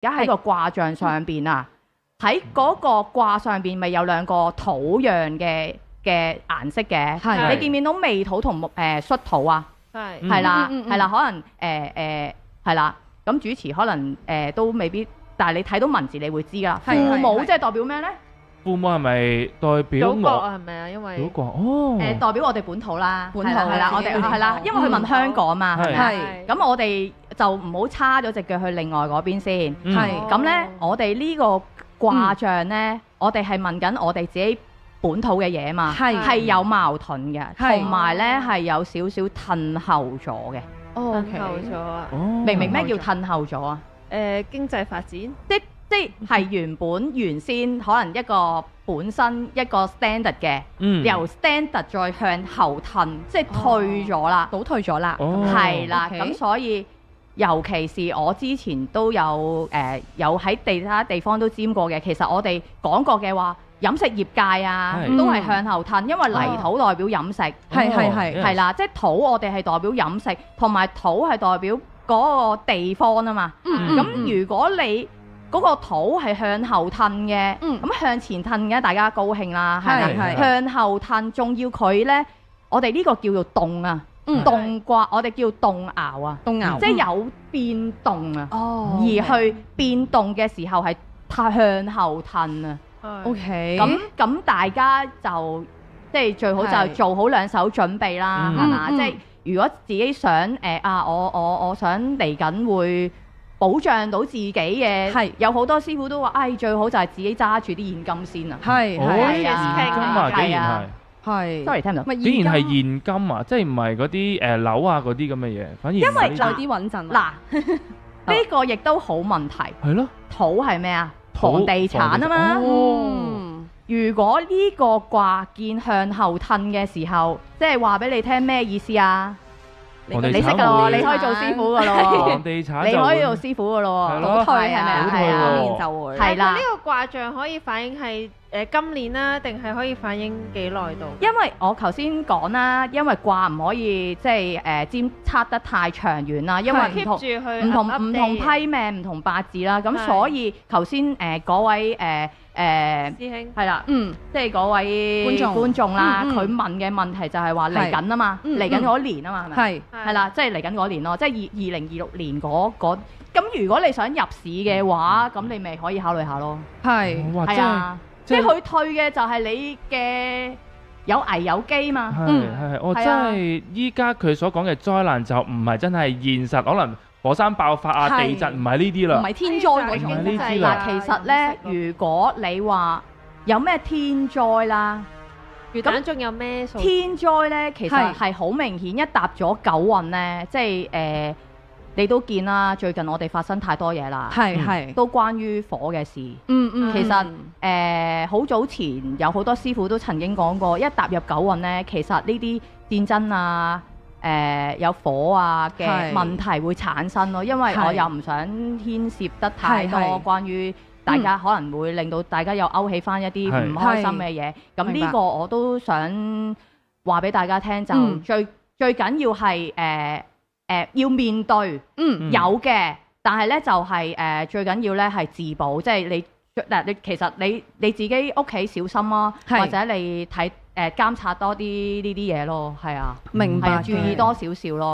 而家喺個卦象上邊啊，喺嗰個卦上邊咪有兩個土樣嘅顏色嘅，係你見唔見到未土同戌土啊？係啦，係啦，可能係啦，咁主持可能都未必，但係你睇到文字你會知㗎。父母即係代表咩咧？父母係咪代表祖國係咪啊？因為祖國哦，代表我哋本土啦，本土係啦，我哋係啦，因為佢問香港嘛，係咪？係咁我哋就唔好叉咗隻腳去另外嗰邊先。係咁咧，我哋呢個卦象咧，我哋係問緊我哋自己本土嘅嘢嘛，係有矛盾嘅，同埋咧係有少少褪後咗嘅。褪後咗啊！明唔明咩叫褪後咗啊？經濟發展，即係原先可能一個本身一個 standard 嘅，由 standard 再向後褪，即係退咗啦，倒退咗啦，係啦。咁所以尤其是我之前都有喺其他地方都沾過嘅，其實我哋講過嘅話，飲食業界啊都係向後褪，因為泥土代表飲食，係啦，即係土我哋係代表飲食，同埋土係代表嗰個地方啊嘛。咁如果你嗰個土係向後褪嘅，咁向前褪嘅大家高興啦，係咪？向後褪，仲要佢呢，我哋呢個叫做動啊，動卦，我哋叫動爻啊，即係有變動啊，而去變動嘅時候係向後褪啊。OK，咁大家就即係最好就做好兩手準備啦，係嘛？即係如果自己想我想嚟緊會保障到自己嘅，有好多師傅都話，最好就係自己揸住啲現金先啊！係啊，竟然係，sorry 聽唔到，竟然係現金啊！即係唔係嗰啲樓啊嗰啲咁嘅嘢，反而因為有啲穩陣。嗱，呢個亦都好問題。係咯，土係咩啊？房地產啊嘛。如果呢個卦見向後褪嘅時候，即係話俾你聽咩意思啊？你識㗎咯，你可以做師傅㗎咯。房地產你可以做師傅㗎咯。倒退係咪啊？倒退喎，今年就會係啦。呢個卦象可以反映係今年啦，定係可以反映幾耐度？因為我頭先講啦，因為卦唔可以即係占測得太長遠啦，因為唔同批命唔同八字啦，咁所以頭先嗰位師兄係啦，即係嗰位觀眾啦，佢問嘅問題就係話嚟緊啊嘛，嚟緊嗰年啊嘛，係咪？係啦，即係嚟緊嗰年咯，即係2026年嗰咁。如果你想入市嘅話，咁你咪可以考慮下咯。係啊。即係佢退嘅就係你嘅有危有機嘛。我真係依家佢所講嘅災難就唔係真係現實，可能火山爆發啊、地震唔係呢啲啦，唔係天災嗰種。嗱，其實呢，如果你話有咩天災啦，咁仲有咩數？天災呢，其實係好明顯，一搭咗九運呢，即係你都見啦，最近我哋發生太多嘢啦，都關於火嘅事。其實好早前有好多師傅都曾經講過，一踏入九運呢，其實呢啲戰爭啊、有火啊嘅問題會產生咯。因為我又唔想牽涉得太多關於大家，可能會令到大家又勾起翻一啲唔開心嘅嘢。咁呢個我都想話俾大家聽，就最緊要係要面對，有嘅，但係咧就係最緊要咧係自保，即係你其實你自己屋企小心咯，或者你睇監察多啲呢啲嘢咯，係啊，明白，注意多少少咯。